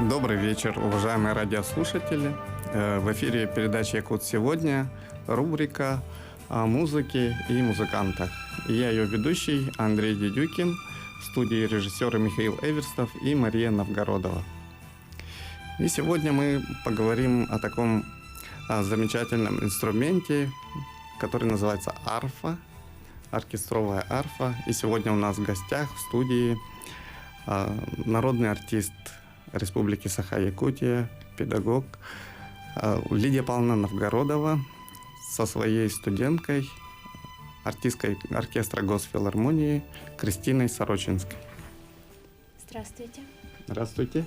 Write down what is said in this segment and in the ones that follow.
Добрый вечер, уважаемые радиослушатели. В эфире передача «Якут сегодня», рубрика о музыке и музыкантах. И я ее ведущий Андрей Дедюкин, в студии режиссеры Михаил Эверстов и Мария Новгородова. И сегодня мы поговорим о таком замечательном инструменте, который называется арфа, оркестровая арфа. И сегодня у нас в гостях в студии народный артист Республики Саха-Якутия, педагог Лидия Павловна Новгородова со своей студенткой, артисткой оркестра Госфилармонии Кристиной Сорочинской. Здравствуйте. Здравствуйте.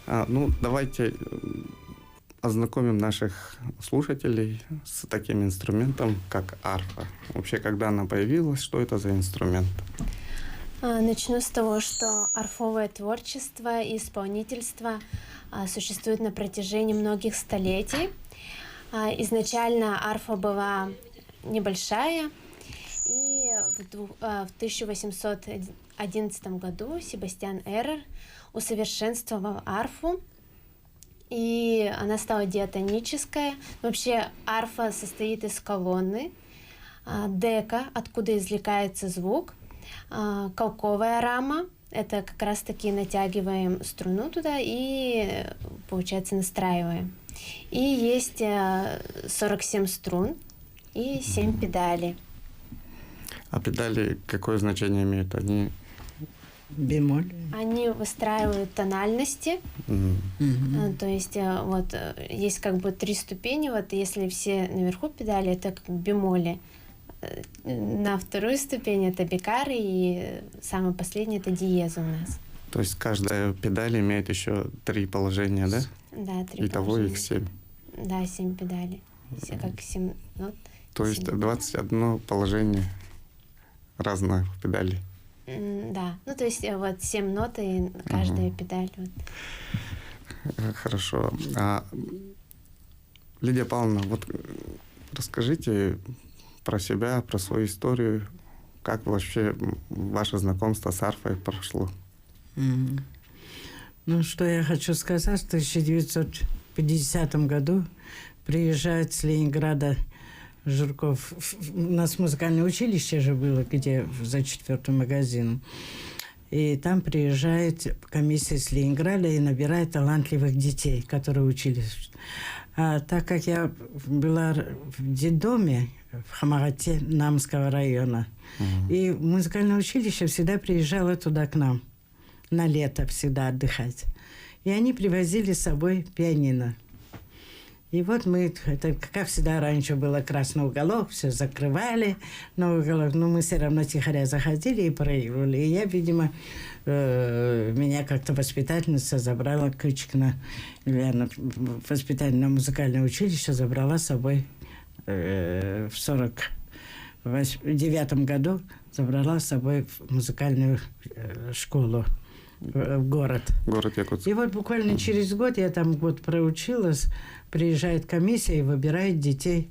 Давайте ознакомим наших слушателей с таким инструментом, как арфа. Вообще, когда она появилась, что это за инструмент? Начну с того, что арфовое творчество и исполнительство существует на протяжении многих столетий. Изначально арфа была небольшая, и в 1811 году Себастьян Эрер усовершенствовал арфу, и она стала диатоническая. Вообще арфа состоит из колонны, дека, откуда извлекается звук, колковая рама, это как раз таки натягиваем струну туда и, получается, настраиваем. И есть 47 струн и 7 педалей. А педали какое значение имеют? Они бемоль. Они выстраивают тональности. То есть вот есть как бы 3 ступени. Вот если все наверху педали, это как бемоли. На вторую ступень это бикары, и самый последний это диез у нас. То есть каждая педаль имеет еще 3 положения, да? Да, 3 Итого положения. их 7. Да, 7 педалей. Как 7 нот. То есть 21 положение разных педалей. Да, то есть вот 7 нот и каждая педаль. Вот. Хорошо. Лидия Павловна, вот расскажите про себя, про свою историю, как вообще ваше знакомство с арфой прошло? Ну, что я хочу сказать, в 1950 году приезжает с Ленинграда Жирков. У нас музыкальное училище же было, где за 4-м магазином. И там приезжает комиссия с Ленинграда и набирает талантливых детей, которые учились. А так как я была в детдоме в Хамагате Намского района, и музыкальное училище всегда приезжало туда к нам на лето всегда отдыхать. И они привозили с собой пианино. И вот мы, это как всегда раньше было красный уголок, все закрывали на уголок, но мы все равно тихоря заходили и проигрывали. И я, видимо, меня как-то воспитательница забрала, Кричкина Ильяна, воспитательное музыкальное училище забрала с собой в 49 году, забрала с собой в музыкальную школу. В город. Город Якутск. И вот буквально через год я там год проучилась, приезжает комиссия и выбирает детей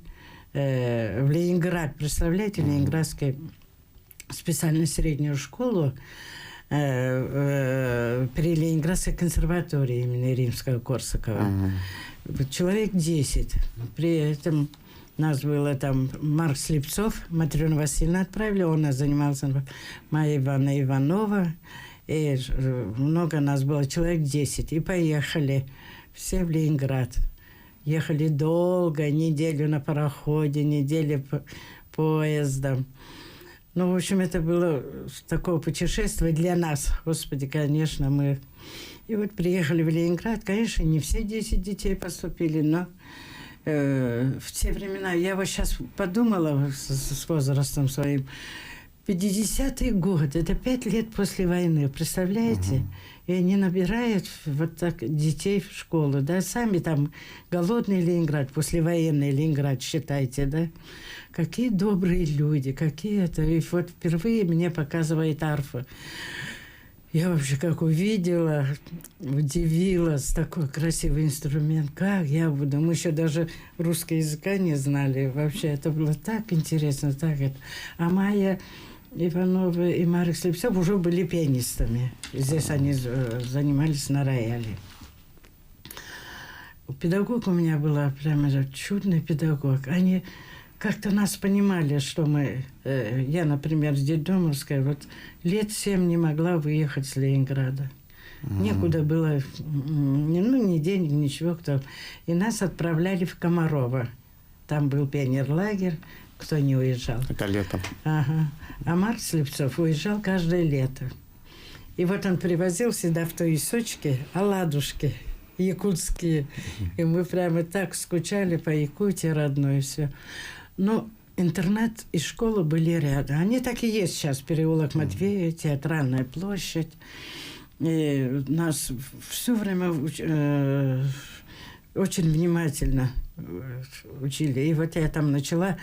в Ленинград. Представляете, Ленинградская специальную среднюю школу при Ленинградской консерватории имени Римского-Корсакова. Человек 10. При этом нас было там Марк Слепцов, Матрена Васильевна отправила, он нас занимался, Майя Ивановна Иванова. И много нас было, человек 10. И поехали все в Ленинград. Ехали долго, неделю на пароходе, неделю поездом. Ну, в общем, это было такое путешествие для нас. Господи, конечно, мы... И вот приехали в Ленинград. Конечно, не все 10 детей поступили, но в те времена... Я вот сейчас подумала с возрастом своим... 50-й год, это 5 лет после войны, представляете? И они набирают вот так детей в школу, да, сами там голодный Ленинград, послевоенный Ленинград, считайте, да? Какие добрые люди, какие это. И вот впервые мне показывает арфа. Я вообще как увидела, удивилась, такой красивый инструмент. Как я буду? Мы еще даже русского языка не знали. Вообще это было так интересно, так это. А Майя Иванова и Марк Слепцов уже были пианистами. Здесь они занимались на рояле. Педагог у меня была прямо чудный педагог. Они как-то нас понимали, что мы... Я, например, с детдомовской, вот лет 7 не могла выехать с Ленинграда. Некуда было, ни денег, ничего. И нас отправляли в Комарово. Там был пионерлагерь, кто не уезжал. Это летом. Ага. А Марк Слепцов уезжал каждое лето. И вот он привозил всегда в Туисочке оладушки якутские. И мы прямо так скучали по Якутии родной и все. Но интернат и школа были рядом. Они так и есть сейчас. Переулок Матвея, Театральная площадь. И нас все время очень внимательно учили. И вот я там начала...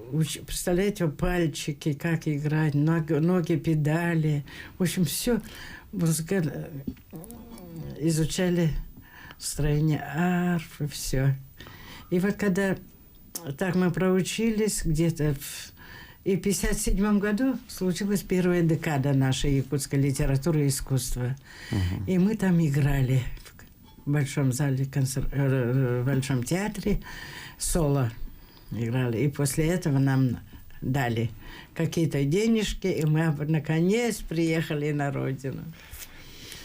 Представляете, пальчики, как играть, ноги, педали. В общем, все изучали строение арфы, все. И вот когда так мы проучились, где-то и в 1957 году случилась первая декада нашей якутской литературы и искусства. И мы там играли в Большом зале, в Большом театре соло. Играли. И после этого нам дали какие-то денежки, и мы, наконец, приехали на родину.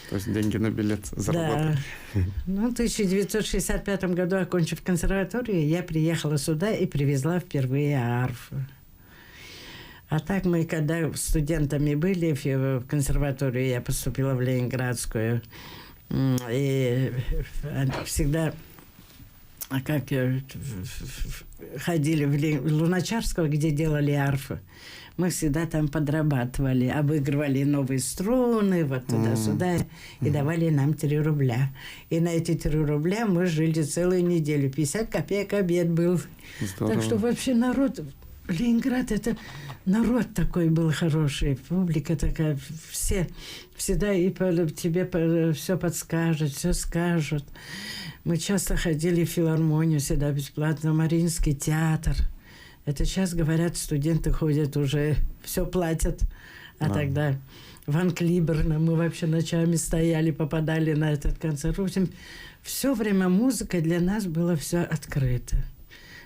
То есть деньги на билет заработали. Да. Ну, в 1965 году, окончив консерваторию, я приехала сюда и привезла впервые арфу. А так мы, когда студентами были в консерватории, я поступила в Ленинградскую, и всегда... как ходили в Луначарского, где делали арфы, мы всегда там подрабатывали, обыгрывали новые струны, вот туда-сюда, и давали нам 3 рубля. И на эти 3 рубля мы жили целую неделю. 50 копеек обед был. Здорово. Так что вообще народ... Ленинград, это народ такой был хороший, публика такая, все всегда и тебе все подскажут, все скажут. Мы часто ходили в филармонию всегда бесплатно, в Мариинский театр. Это сейчас, говорят, студенты ходят уже, все платят. А тогда в Анклиберно мы вообще ночами стояли, попадали на этот концерт. В общем, все время музыка для нас было все открыто.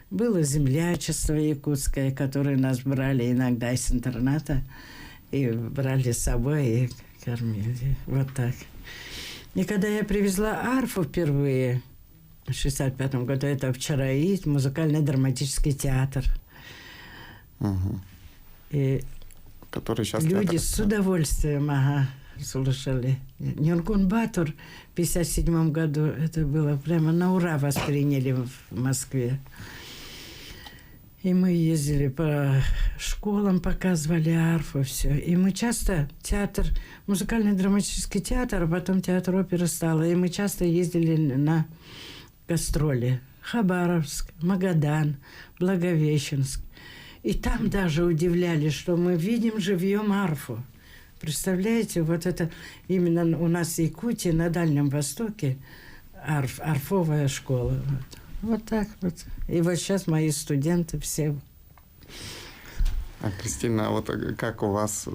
Было землячество якутское, которое нас брали иногда из интерната и брали с собой и кормили. Вот так. И когда я привезла арфу впервые в 1965 году, это в Чараит, музыкально-драматический театр. И который сейчас люди театр. с удовольствием слушали. Нюргун Батур в 1957 году, это было прямо на ура восприняли в Москве. И мы ездили по школам, показывали арфу, все. И мы часто театр, музыкально-драматический театр, а потом театр оперы стало. И мы часто ездили на гастроли. Хабаровск, Магадан, Благовещенск. И там даже удивлялись, что мы видим живьем арфу. Представляете, вот это именно у нас в Якутии, на Дальнем Востоке, арфовая школа. Вот так вот. И вот сейчас мои студенты все. А, Кристина, а вот как у вас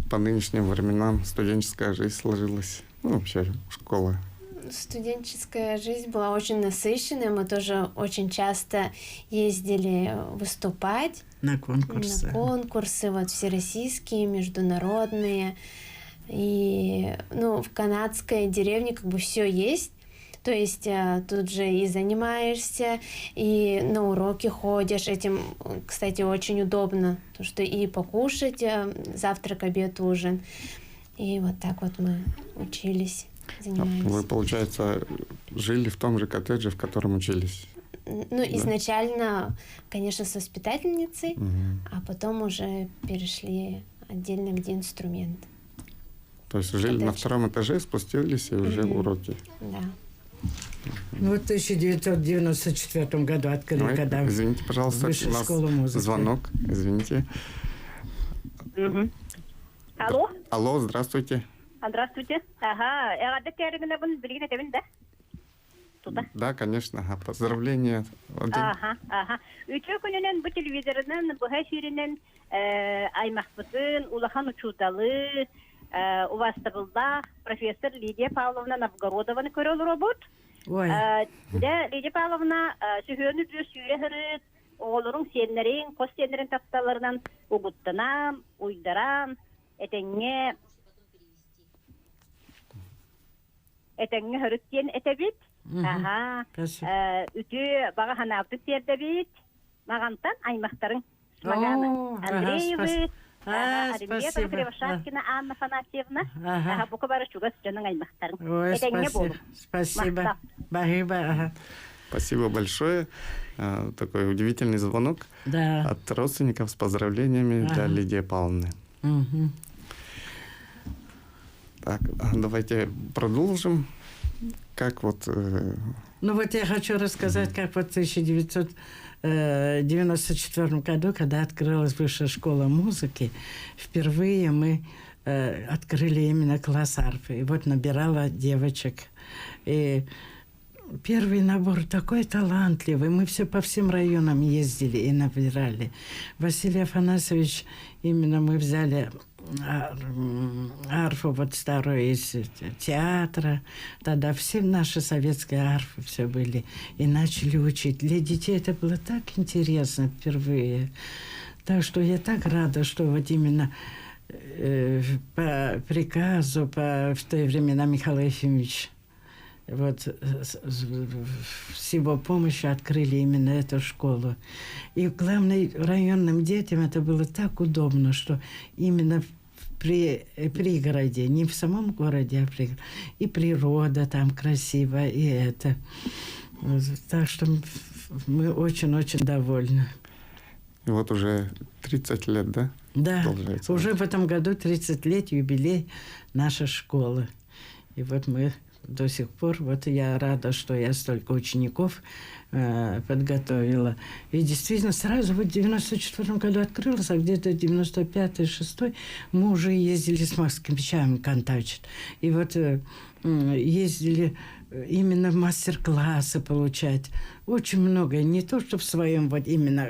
по нынешним временам студенческая жизнь сложилась? Ну, вообще, школа. Студенческая жизнь была очень насыщенная. Мы тоже очень часто ездили выступать. На конкурсы. На конкурсы, вот всероссийские, международные. И, в канадской деревне как бы все есть. То есть тут же и занимаешься, и на уроки ходишь. Этим, кстати, очень удобно, потому что и покушать, завтрак, обед, ужин. И вот так вот мы учились, занимались. Вы, получается, жили в том же коттедже, в котором учились? Изначально, конечно, с воспитательницей, а потом уже перешли отдельно, где инструмент. То есть жили на 2-м этаже, спустились и уже уроки? Да. В 1994 году открыли, когда извините, пожалуйста, высшую у нас школу музыки. звонок, извините. Алло? Алло, здравствуйте. Здравствуйте. Ага, туда. Да, конечно. Поздравления. Ага. Үтө күнүнөн бу телевизорунан бу эфиринен аймакбытын улахан учуталы увастырылда профессор Лидия Павловна Новгородованы көрөлөр робот. Ой. Да, Лидия Павловна сүйөнү сүйрө хырыт оğolorun senlerin, kos senlerin taptalarından uğuttanam, uydaram, etenge hörütken etebit. Aha. Ütü bağa hanavdık derdebit. Mağantan aymaqtarın. Magana Андреевы. Аримбетова, Кривошапкина, Анна Фанасьевна. Bu kadar çok canın aymaqtarın. Ой, спасибо. Спасибо. Спасибо большое. Такой удивительный звонок от родственников с поздравлениями для Лидии Павловны. Так, давайте продолжим. Как вот... Ну вот я хочу рассказать, как вот в 1994 году, когда открылась высшая школа музыки, впервые мы открыли именно класс арфы. И вот набирала девочек. И первый набор такой талантливый. Мы все по всем районам ездили и набирали. Василий Афанасьевич, именно мы взяли арфу вот старую из театра. Тогда все наши советские арфы все были. И начали учить. Для детей это было так интересно впервые. Так что я так рада, что вот именно по приказу, в те времена Михаил Ефимович, вот с его помощью открыли именно эту школу. И главное, районным детям это было так удобно, что именно при пригороде, не в самом городе, а пригороде. И природа там красивая, и это. Так что мы очень-очень довольны. И вот уже 30 лет, да? Да, уже в этом году 30 лет юбилей нашей школы. И вот мы до сих пор, вот я рада, что я столько учеников подготовила. И действительно, сразу вот в 94 году открылась, а где-то 95-6 мы уже ездили с москвичами контачить. И вот ездили именно мастер-классы получать. Очень много. Не то, что в своем вот именно,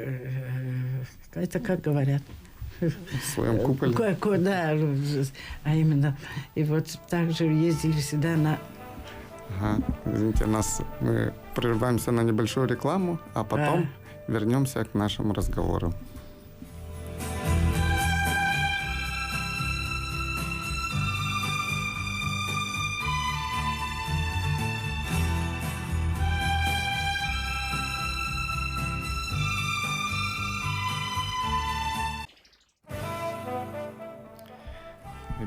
это как говорят, в своем куполе. Да, а именно. И вот также ездили всегда на... Ага, извините, мы прерываемся на небольшую рекламу, а потом вернемся к нашему разговору.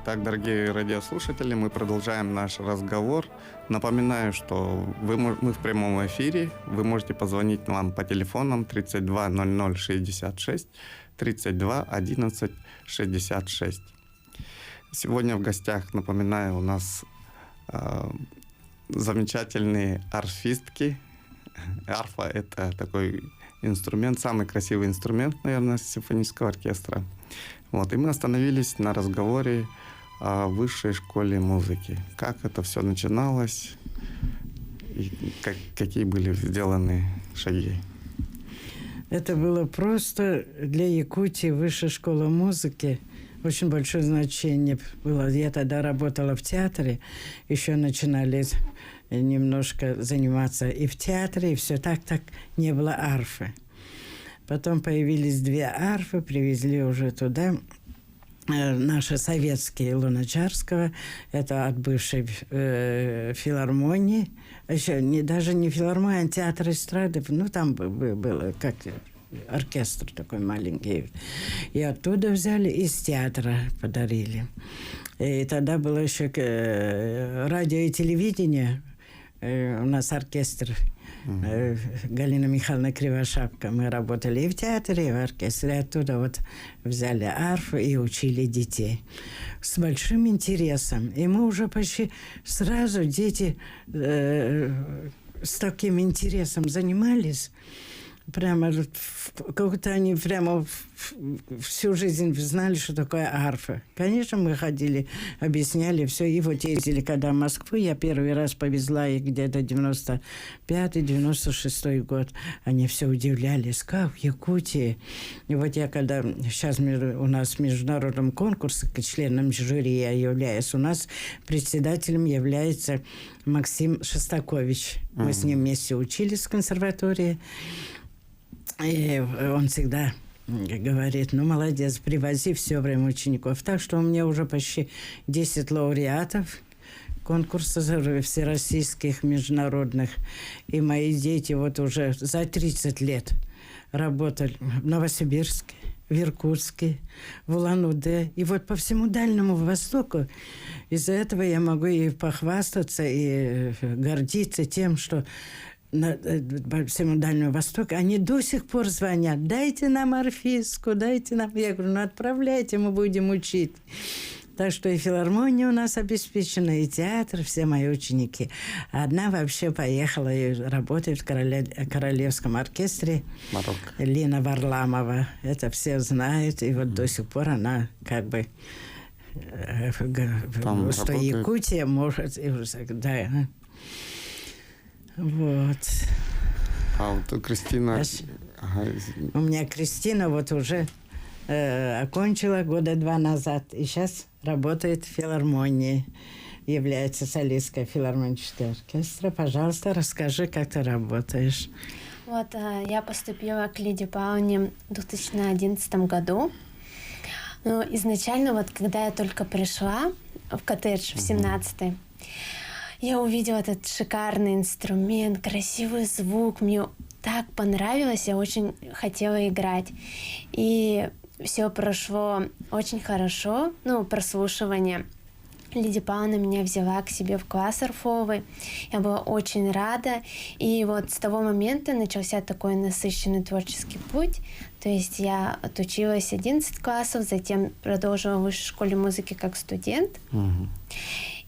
Итак, дорогие радиослушатели, мы продолжаем наш разговор. Напоминаю, что мы в прямом эфире. Вы можете позвонить нам по телефонам 32 00 66, 32 11 66. Сегодня в гостях, напоминаю, у нас замечательные арфистки. Арфа – это такой инструмент, самый красивый инструмент, наверное, симфонического оркестра. Вот, и мы остановились на разговоре о высшей школе музыки. Как это все начиналось и какие были сделаны шаги? Это было просто для Якутии высшая школа музыки. Очень большое значение было. Я тогда работала в театре, еще начинали немножко заниматься и в театре, и все так не было арфы. Потом появились 2 арфы, привезли уже туда наши советские Луначарского, это от бывшей филармонии, еще даже не филармония, а театр эстрады, ну там было как оркестр такой маленький. И оттуда взяли, из театра подарили. И тогда было еще радио и телевидение, у нас оркестр. Галина Михайловна Кривошапка. Мы работали и в театре, и в оркестре. Оттуда вот взяли арфу и учили детей. С большим интересом. И мы уже почти сразу, дети с таким интересом занимались. прямо как-то они прямо всю жизнь знали, что такое арфа. Конечно, мы ходили, объясняли все. И вот ездили, когда в Москву, я первый раз повезла их где-то 95-96 год. Они все удивлялись, как в Якутии. И вот я когда сейчас у нас в международном конкурсе, членом жюри я являюсь, у нас председателем является Максим Шостакович. Мы с ним вместе учились в консерватории. И он всегда говорит, ну, молодец, привози все время учеников. Так что у меня уже почти 10 лауреатов конкурсов всероссийских, международных. И мои дети вот уже за 30 лет работали в Новосибирске, в Иркутске, в Улан-Удэ. И вот по всему Дальнему Востоку. Из-за этого я могу и похвастаться, и гордиться тем, что по всему Дальнему Востоку они до сих пор звонят. Дайте нам арфистку, дайте нам. Я говорю, ну отправляйте, мы будем учить. Так что и филармония у нас обеспечена, и театр, все мои ученики. Одна вообще поехала и работает в Королевском оркестре. Марокко. Лина Варламова. Это все знают. И вот до сих пор она как бы... Там что работает. Якутия может... Да. Вот. А вот Кристина... Ага. У меня Кристина вот уже окончила года 2 назад. И сейчас работает в филармонии. Является солисткой филармонического оркестра. Пожалуйста, расскажи, как ты работаешь. Вот я поступила к Лиде Павловне в 2011 году. Но изначально, вот когда я только пришла в коттедж в 17-й, я увидела этот шикарный инструмент, красивый звук. Мне так понравилось, я очень хотела играть. И все прошло очень хорошо, прослушивание. Лидия Павловна меня взяла к себе в класс арфовый. Я была очень рада. И вот с того момента начался такой насыщенный творческий путь. То есть я отучилась 11 классов, затем продолжила в высшей школе музыки как студент.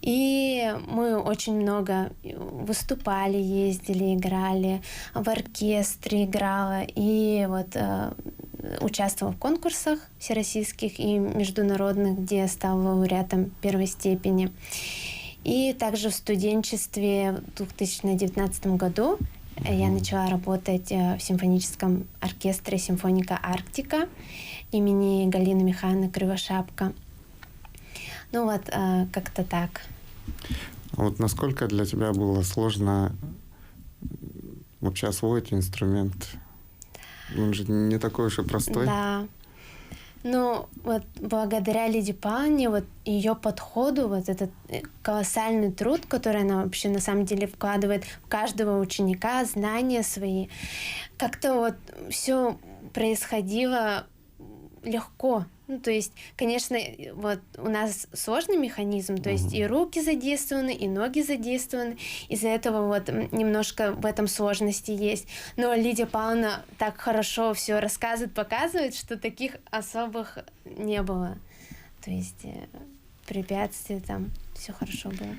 И мы очень много выступали, ездили, играли, в оркестре играла. И вот участвовала в конкурсах всероссийских и международных, где я стала лауреатом 1 степени. И также в студенчестве в 2019 году я начала работать в симфоническом оркестре «Симфоника Арктика» имени Галины Михайловны Кривошапко. Ну вот, как-то так. А вот насколько для тебя было сложно вообще освоить инструмент? Он же не такой уж и простой. Да. Ну, вот благодаря Лиде Павловне, вот ее подходу, вот этот колоссальный труд, который она вообще на самом деле вкладывает в каждого ученика, знания свои, как-то вот все происходило легко. Ну, то есть, конечно, вот у нас сложный механизм, то есть и руки задействованы, и ноги задействованы. Из-за этого вот немножко в этом сложности есть. Но Лидия Павловна так хорошо все рассказывает, показывает, что таких особых не было. То есть препятствий там, все хорошо было.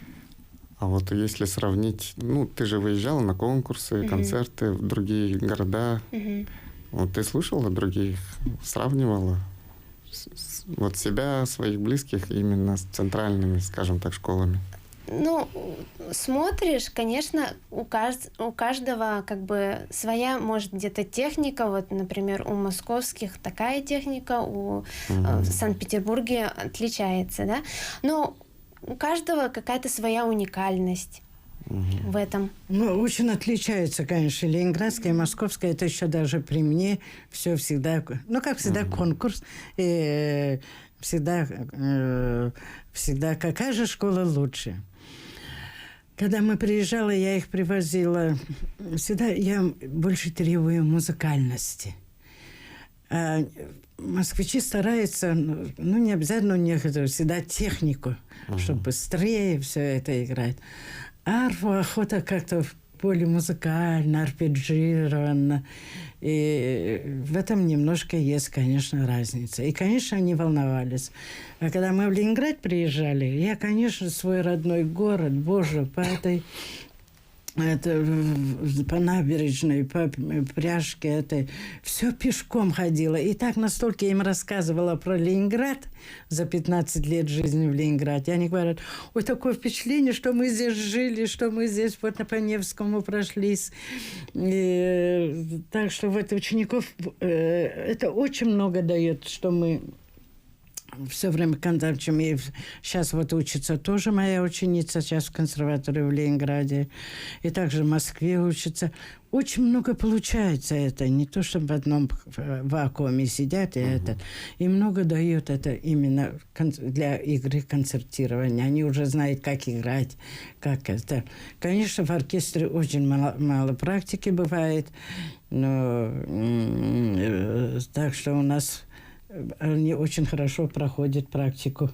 А вот если сравнить, ты же выезжала на конкурсы, концерты в другие города. Вот ты слушала других, сравнивала вот себя, своих близких именно с центральными, скажем так, школами? Ну, смотришь, конечно, у каждого как бы своя, может, где-то техника. Вот, например, у московских такая техника, в Санкт-Петербурге отличается, да? Но у каждого какая-то своя уникальность в этом. Ну, очень отличается, конечно, ленинградская и московская. Это еще даже при мне все всегда... Ну, как всегда, конкурс. И всегда какая же школа лучше. Когда мы приезжали, я их привозила. Всегда я больше требую музыкальности. А москвичи стараются, не обязательно у них это всегда технику, чтобы быстрее все это играть. Арфу охота как-то более музыкально, арпеджированно. И в этом немножко есть, конечно, разница. И, конечно, они волновались. А когда мы в Ленинград приезжали, я, конечно, свой родной город, боже, по этой это по набережной, по пряжке, это все пешком ходила. И так настолько я им рассказывала про Ленинград за 15 лет жизни в Ленинграде. Они говорят, ой, такое впечатление, что мы здесь жили, что мы здесь вот по Невскому прошлись. И, так что вот учеников это очень много дает, что мы все время контактируем. И сейчас вот учится тоже моя ученица, сейчас в консерватории в Ленинграде. И также в Москве учится. Очень много получается это. Не то, что в одном вакууме сидят. И много дает это именно для игры концертирования. Они уже знают, как играть, как это. Конечно, в оркестре очень мало практики бывает. Но так что у нас... Они очень хорошо проходят практику.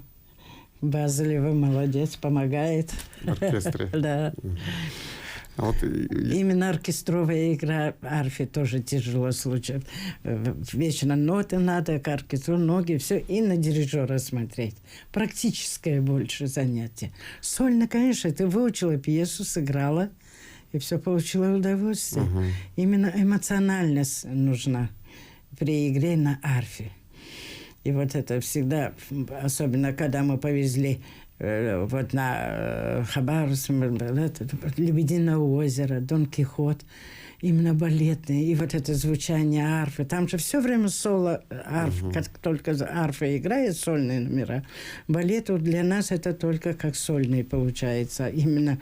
Базелева молодец, помогает. В оркестре? Да. А вот... Именно оркестровая игра арфе тоже тяжело случается. Вечно ноты надо, к оркестру ноги, все. И на дирижера смотреть. Практическое больше занятие. Сольно, конечно, ты выучила пьесу, сыграла, и все получила удовольствие. Именно эмоциональность нужна при игре на арфе. И вот это всегда, особенно когда мы повезли вот на Хабаровск, «Лебединое озеро», «Дон Кихот», именно балетные. И вот это звучание арфы. Там же все время соло арф, как только арфа играет сольные номера. Балет вот для нас это только как сольный получается. Именно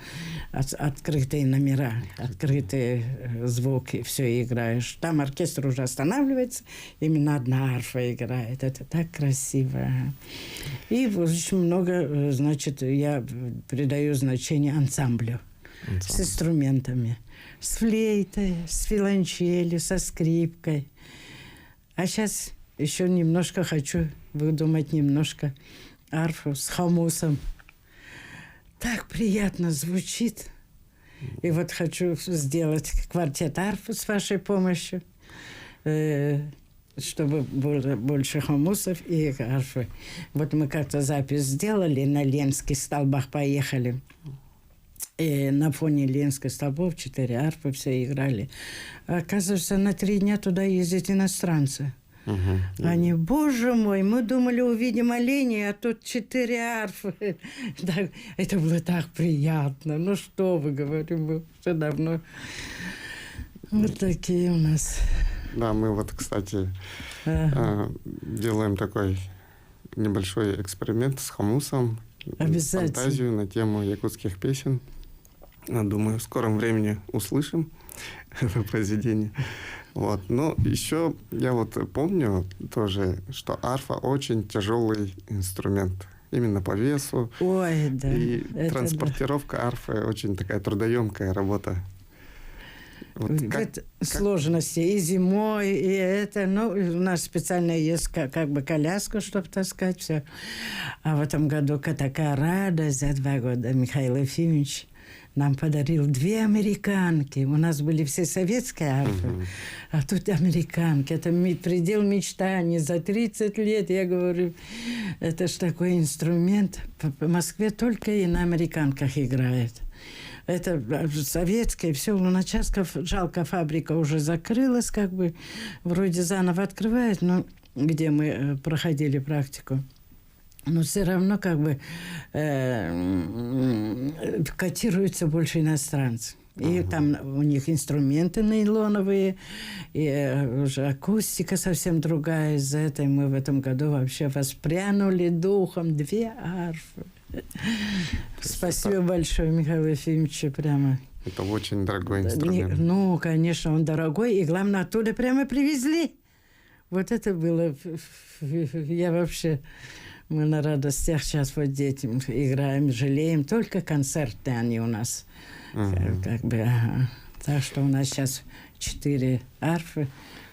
открытые номера, открытые звуки, все играешь. Там оркестр уже останавливается, именно одна арфа играет. Это так красиво. И очень много, значит, я придаю значение ансамблю. С инструментами. С флейтой, с виолончелью, со скрипкой. А сейчас еще немножко хочу выдумать немножко арфу с хомусом. Так приятно звучит. И вот хочу сделать квартет арфы с вашей помощью, чтобы было больше хомусов и арфы. Вот мы как-то запись сделали, на Ленских столбах поехали. И на фоне Ленских столбов 4 арфы все играли. А оказывается, на 3 дня туда ездят иностранцы. Они, боже мой, мы думали, увидим оленей, а тут 4 арфы. Так, это было так приятно. Ну что вы, говорю, мы уже давно. Вот такие у нас. Да, мы вот, кстати, делаем такой небольшой эксперимент с хомусом. Обязательно. Фантазию на тему якутских песен. Думаю, в скором времени услышим это произведение. Вот. Но еще я вот помню тоже, что арфа очень тяжелый инструмент. Именно по весу. Ой, да. И транспортировка арфы очень такая трудоемкая работа. Вот сложности и зимой, и это. Ну, у нас специально есть как бы коляска, чтобы таскать все. А в этом году такая радость за 2 года. Михаил Ефимович нам подарил 2 американки. У нас были все советские арфы, а тут американки. Это предел мечтаний. За 30 лет, я говорю, это ж такой инструмент. В Москве только и на американках играет. Это советское, все, Луначарская, жалко, фабрика уже закрылась, как бы, вроде заново открывает, но где мы проходили практику. Но все равно, как бы, котируются больше иностранцы. И там у них инструменты нейлоновые, и уже акустика совсем другая. Из-за этого мы в этом году вообще воспрянули духом 2 арфы. Спасибо большое, Михаил Ефимович, прямо. Это очень дорогой инструмент. Ну, конечно, он дорогой, и главное, оттуда прямо привезли. Вот это было... Я вообще... Мы на радостях сейчас вот детям играем, жалеем. Только концерты они у нас. Как бы, Так что у нас сейчас 4 арфы.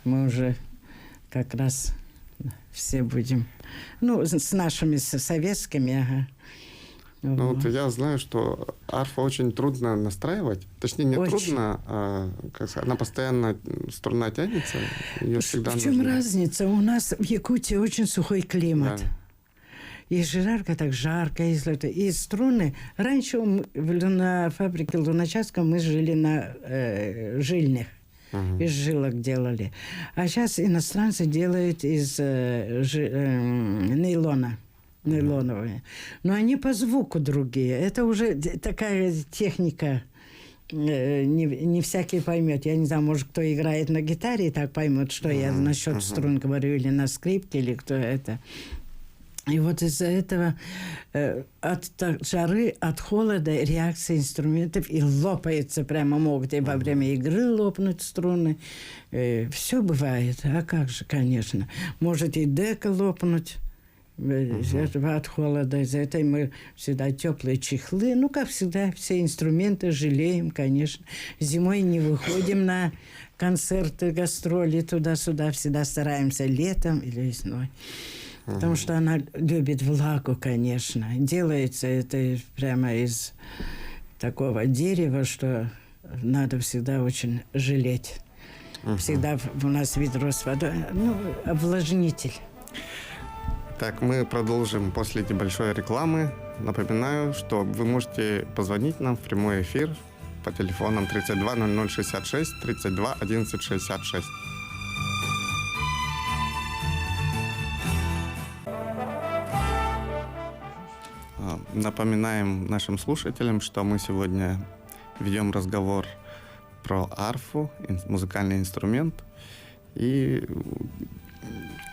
Мы уже как раз все будем... Ну, с нашими советскими, Ну, вот я знаю, что арфа очень трудно настраивать. Точнее, не очень. трудно, а как сказать, она постоянно струна тянется. Ее всегда в чем нужно... разница? У нас в Якутии очень сухой климат. Да. Если жарко, так жарко. Если это... И струны... Раньше на фабрике Луначарском мы жили на жильных. Из жилок делали. А сейчас иностранцы делают из нейлона. Нейлоновые. Но они по звуку другие. Это уже такая техника... Не всякий поймет. Я не знаю, может, кто играет на гитаре и так поймет, что я насчет струн говорю, или на скрипке, или кто это. И вот из-за этого от жары, от холода реакция инструментов и лопается прямо, могут и во время игры лопнуть струны. Все бывает. А как же, конечно. Может и дека лопнуть. От холода. Из-за этого мы всегда теплые чехлы. Ну, как всегда, все инструменты жалеем, конечно. Зимой не выходим на концерты, гастроли туда-сюда. Всегда стараемся летом или весной. Потому что она любит влагу, конечно. Делается это прямо из такого дерева, что надо всегда очень жалеть. Всегда у нас ведро с водой. Ну, увлажнитель. Так, мы продолжим после небольшой рекламы. Напоминаю, что вы можете позвонить нам в прямой эфир по телефонам 32 00 66 32 11 66. Напоминаем нашим слушателям, что мы сегодня ведем разговор про арфу, музыкальный инструмент. И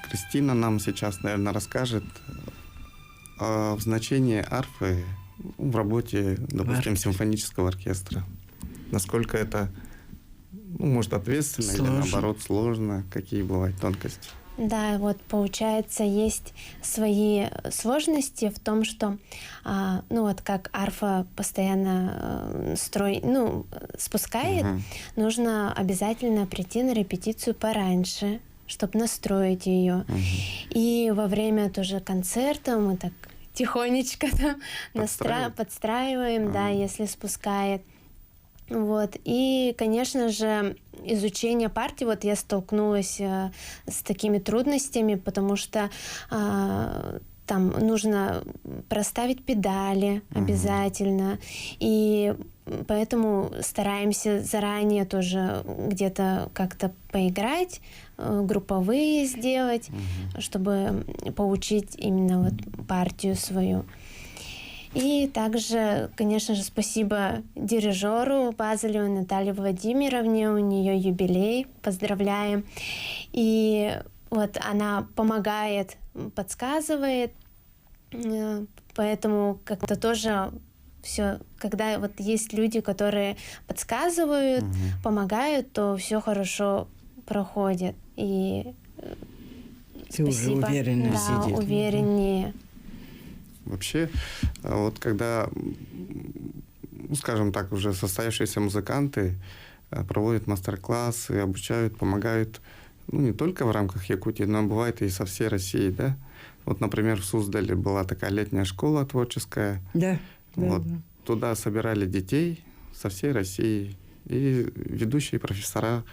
Кристина нам сейчас, наверное, расскажет о значении арфы в работе, допустим, симфонического оркестра. Насколько это, может, ответственно или, наоборот, сложно, какие бывают тонкости. Да, вот получается, есть свои сложности в том, что, вот как арфа постоянно спускает, нужно обязательно прийти на репетицию пораньше, чтобы настроить ее. И во время тоже концерта мы так тихонечко подстраиваем, да, если спускает. Вот. И, конечно же, изучение партий, вот я столкнулась с такими трудностями, потому что там нужно проставить педали обязательно, и поэтому стараемся заранее тоже где-то как-то поиграть, групповые сделать, чтобы получить именно вот партию свою. И также, конечно же, спасибо дирижеру Базелевой Наталье Владимировне, у нее юбилей, поздравляем. И вот она помогает, подсказывает, поэтому как-то тоже все, когда вот есть люди, которые подсказывают, помогают, то все хорошо проходит. И ты спасибо. Уже уверенно сидит. Увереннее. Вообще, вот когда, скажем так, уже состоявшиеся музыканты проводят мастер-классы, обучают, помогают, не только в рамках Якутии, но бывает и со всей России, да? Вот, например, в Суздале была такая летняя школа творческая. Да. Вот, туда собирали детей со всей России, и ведущие профессора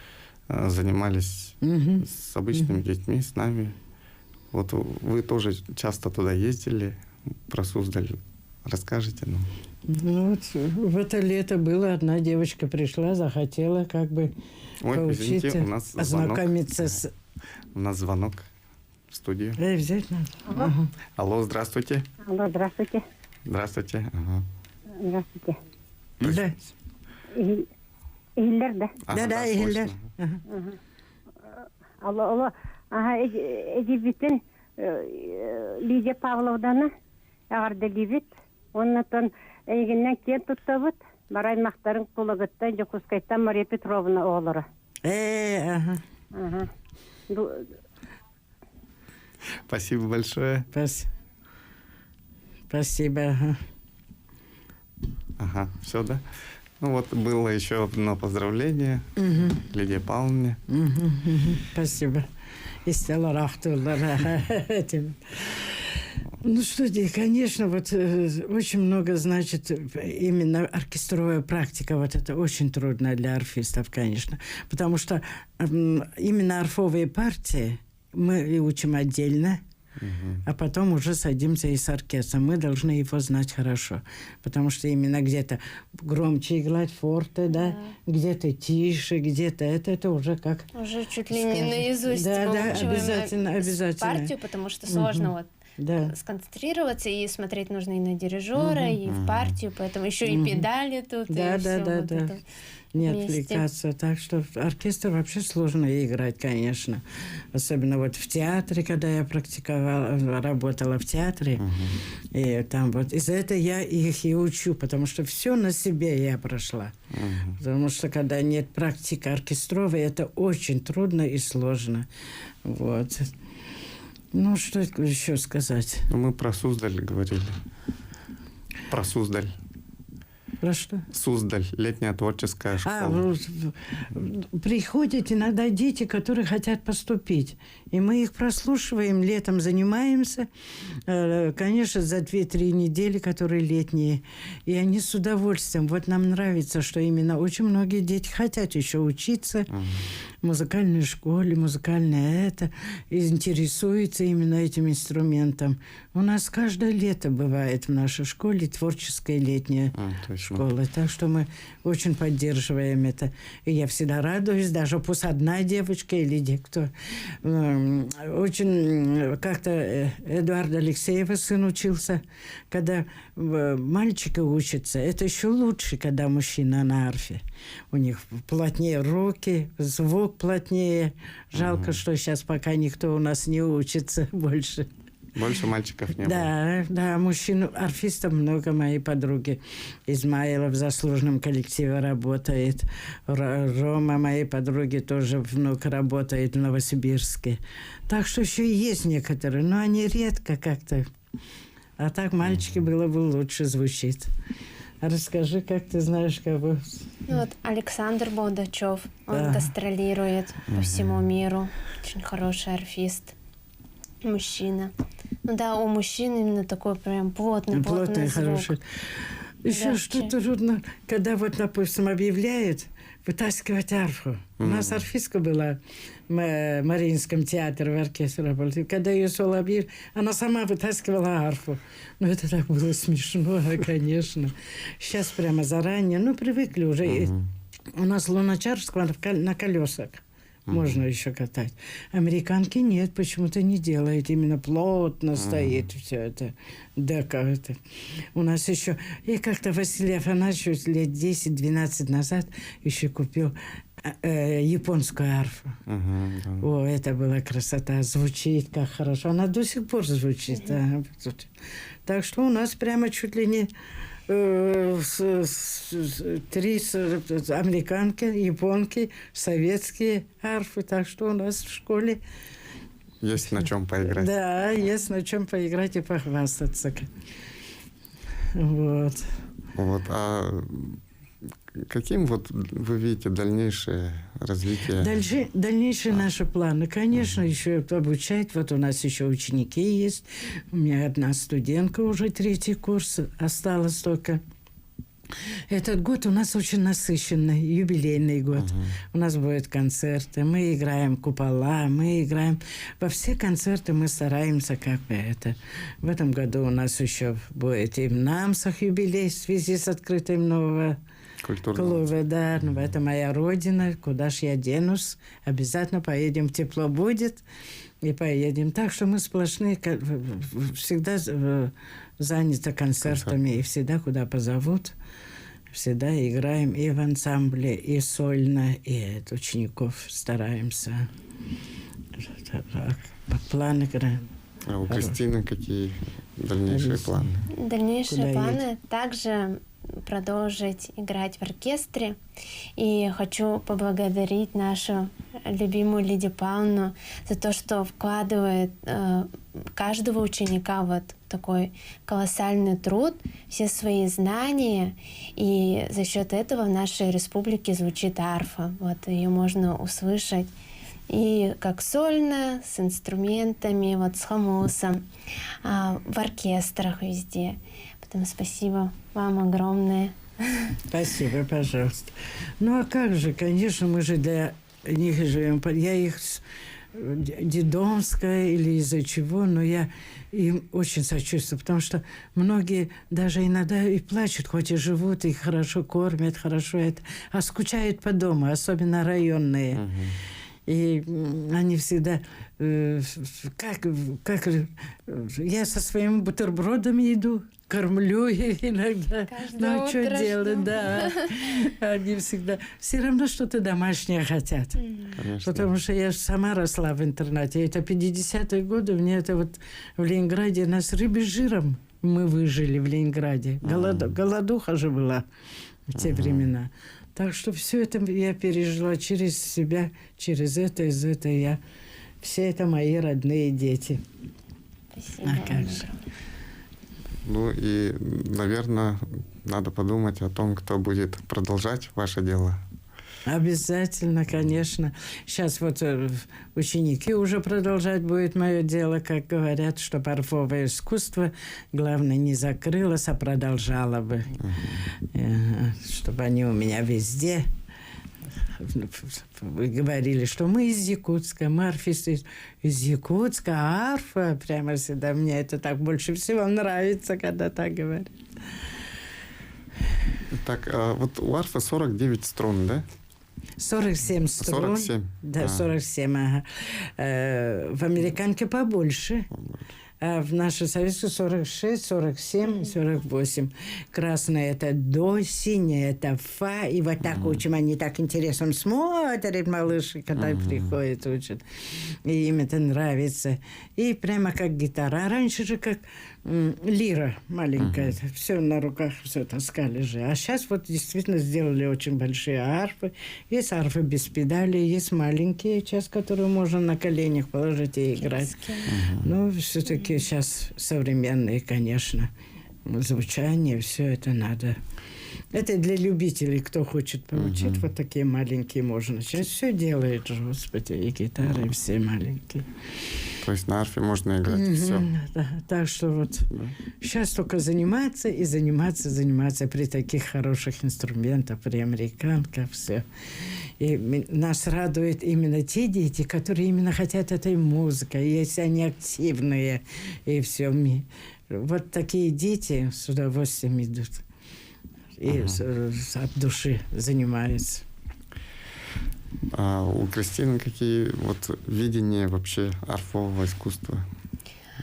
занимались с обычными детьми, с нами. Вот вы тоже часто туда ездили. Про Суздаль расскажите нам. Вот в это лето было, одна девочка пришла, захотела как бы поучиться, извините, у нас ознакомиться с... У нас звонок в студию. Взять надо. Алло, здравствуйте. Алло, здравствуйте. Здравствуйте. Ага. Здравствуйте. Да. Игілдер, да? Да, Игілдер. Алло. Эдибитин Лидия Павловданы ағарды либит. Оннатон егіннен кен тұттабыт. Барай мақтарын құлығыттан, Жокускайттан Мария Петровна оғылыры. Спасибо большое. Спасибо. Ага, все, да? Вот было еще одно поздравление Лидии Павловне. Спасибо. Ну что, конечно, вот очень много значит именно оркестровая практика. Вот это очень трудно для арфистов, конечно. Потому что именно арфовые партии мы учим отдельно. а потом уже садимся и с оркестром. Мы должны его знать хорошо, потому что именно где-то громче играть форте, да, где-то тише, где-то это уже как... Уже чуть ли не наизусть Да, выучиваем обязательно. партию, потому что сложно вот Да. сконцентрироваться, и смотреть нужно и на дирижера, и в партию, поэтому еще и педали тут, Да, и да, всё да, вот да. это Не вместе. отвлекаться. Так что оркестр вообще сложно играть, конечно. Особенно вот в театре, когда я практиковала, работала в театре. И там вот из-за этого я их и учу, потому что все на себе я прошла. Потому что когда нет практики оркестровой, это очень трудно и сложно. Вот. Ну, что еще сказать? Ну, мы про Суздаль говорили. Про Суздаль. Про что? Суздаль, летняя творческая школа. Приходят иногда дети, которые хотят поступить. И мы их прослушиваем, летом занимаемся. Конечно, за 2-3 недели, которые летние. И они с удовольствием. Вот нам нравится, что именно очень многие дети хотят еще учиться в музыкальной школе, музыкальное это. И интересуются именно этим инструментом. У нас каждое лето бывает в нашей школе творческая летняя школа. Так что мы очень поддерживаем это. И я всегда радуюсь, даже пусть одна девочка или кто. Очень как-то Эдуард Алексеева сын учился. Когда мальчики учатся, это еще лучше, когда мужчина на арфе. У них плотнее руки, звук плотнее. Жалко, что сейчас пока никто у нас не учится больше. Больше мальчиков не было. Да, мужчин, арфистов много, моей подруги. Измайлов в заслуженном коллективе работает. Рома, моей подруги, тоже внук работает в Новосибирске. Так что еще есть некоторые, но они редко как-то. А так мальчики было бы лучше звучит. А расскажи, как ты знаешь кого? Ну вот Александр Болдачев, он Да. гастролирует по всему миру. Очень хороший арфист. Мужчина. Ну да, у мужчин именно такой прям плотный звук. Хороший. Еще Мягче. что-то трудно, когда вот, допустим, объявляет вытаскивать арфу. У нас арфистка была в Мариинском театре, в оркестре работала. Когда ее соло объявили, она сама вытаскивала арфу. Ну, это так было смешно, конечно. Сейчас прямо заранее. Ну, привыкли уже. У нас Луначарского на колесах. Можно еще катать. Американки нет, почему-то не делает. Именно плотно стоит все это. Дека это. У нас еще... Я как-то Василий Афанасьевич лет 10-12 назад еще купил японскую арфу. О, это была красота. Звучит как хорошо. Она до сих пор звучит. Да. Так что у нас прямо чуть ли не... 3 американки, японки, советские арфы. Так что у нас в школе... Есть на чем поиграть. Да, есть на чем поиграть и похвастаться. Вот. Вот. А каким вот вы видите дальнейшее развитие? Дальнейшие наши планы. Конечно, еще обучать. Вот у нас еще ученики есть. У меня одна студентка уже 3-й курс. Осталось только. Этот год у нас очень насыщенный, юбилейный год. У нас будут концерты, мы играем купола, мы играем... Во все концерты мы стараемся как бы это. В этом году у нас еще будет и в Намсах юбилей в связи с открытием нового клуба. Да, ну, это моя родина, куда ж я денусь. Обязательно поедем, тепло будет, и поедем. Так что мы сплошные, всегда заняты концертами, и всегда куда позовут. Всегда играем и в ансамбле, и сольно, и от учеников стараемся. Планы играем. А у Кристины какие дальнейшие планы? Дальнейшие Куда планы также продолжить играть в оркестре. И хочу поблагодарить нашу любимую Лидию Павловну за то, что вкладывает каждого ученика вот такой колоссальный труд, все свои знания. И за счет этого в нашей республике звучит арфа. Вот ее можно услышать и как сольно, с инструментами, вот с хамусом, в оркестрах везде. Поэтому спасибо вам огромное. Спасибо, пожалуйста. Ну, а как же, конечно, мы же для них живем. Я их дедомская или из-за чего, но я им очень сочувствую, потому что многие даже иногда и плачут, хоть и живут, и хорошо кормят, хорошо это, а скучают по дому, особенно районные. И они всегда, как я со своими бутербродами иду, кормлю их иногда. Каждое Ну, что утро делать, жду. да. Они всегда все равно что-то домашнее хотят. Конечно. Потому что я сама росла в интернате. Это 50-е годы. Мне это вот в Ленинграде нас рыбы с жиром мы выжили в Ленинграде. Голодуха же была в те времена. Так что все это я пережила через себя, через это, из этого я. Все это мои родные дети. Спасибо. А как же. Ну и, наверное, надо подумать о том, кто будет продолжать ваше дело. Обязательно, конечно. Сейчас вот ученики уже продолжать будет мое дело, как говорят, что арфовое искусство, главное, не закрылось, а продолжало бы. Чтобы они у меня везде говорили, что мы из Якутска, мы арфисты из Якутска, а арфа прямо всегда. Мне это так больше всего нравится, когда так говорят. Так, вот у арфы 49 струн, да? 47 струн. 47? Да, 47, ага. В американке побольше. А в нашей советской 46, 47 и 48. Красное – это до, синее – это фа. И вот так учим. Они так интересно смотрят, малыши, когда приходят, учат. И им это нравится. И прямо как гитара. А раньше же как лира маленькая. Все на руках, все таскали же. А сейчас вот действительно сделали очень большие арфы. Есть арфы без педали, есть маленькие, сейчас, которые можно на коленях положить и играть. Ну, все-таки сейчас современные, конечно, звучание, все это надо. Это для любителей, кто хочет получить, вот такие маленькие можно. Сейчас все делает, господи, и гитары, и все маленькие. То есть на арфе можно играть, все. Да, так что вот сейчас только заниматься и заниматься при таких хороших инструментах, при американках, все. И нас радует именно те дети, которые именно хотят этой музыки, если они активные, и все. Вот такие дети с удовольствием идут и от души занимаются. А у Кристины какие вот видения вообще арфового искусства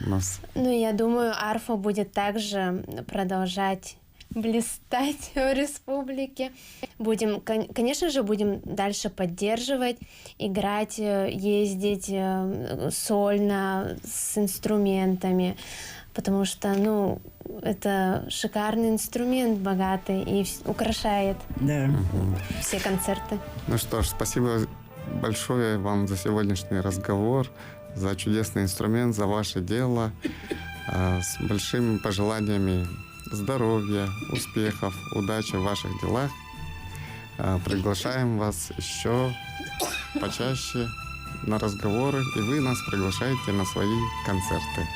у нас? Ну, я думаю, арфа будет также продолжать блистать в республике. Будем, конечно же, будем дальше поддерживать, играть, ездить сольно с инструментами, потому что, ну, это шикарный инструмент, богатый и украшает все концерты. Ну что ж, спасибо большое вам за сегодняшний разговор, за чудесный инструмент, за ваше дело. С большими пожеланиями здоровья, успехов, удачи в ваших делах. Приглашаем вас еще почаще на разговоры, и вы нас приглашаете на свои концерты.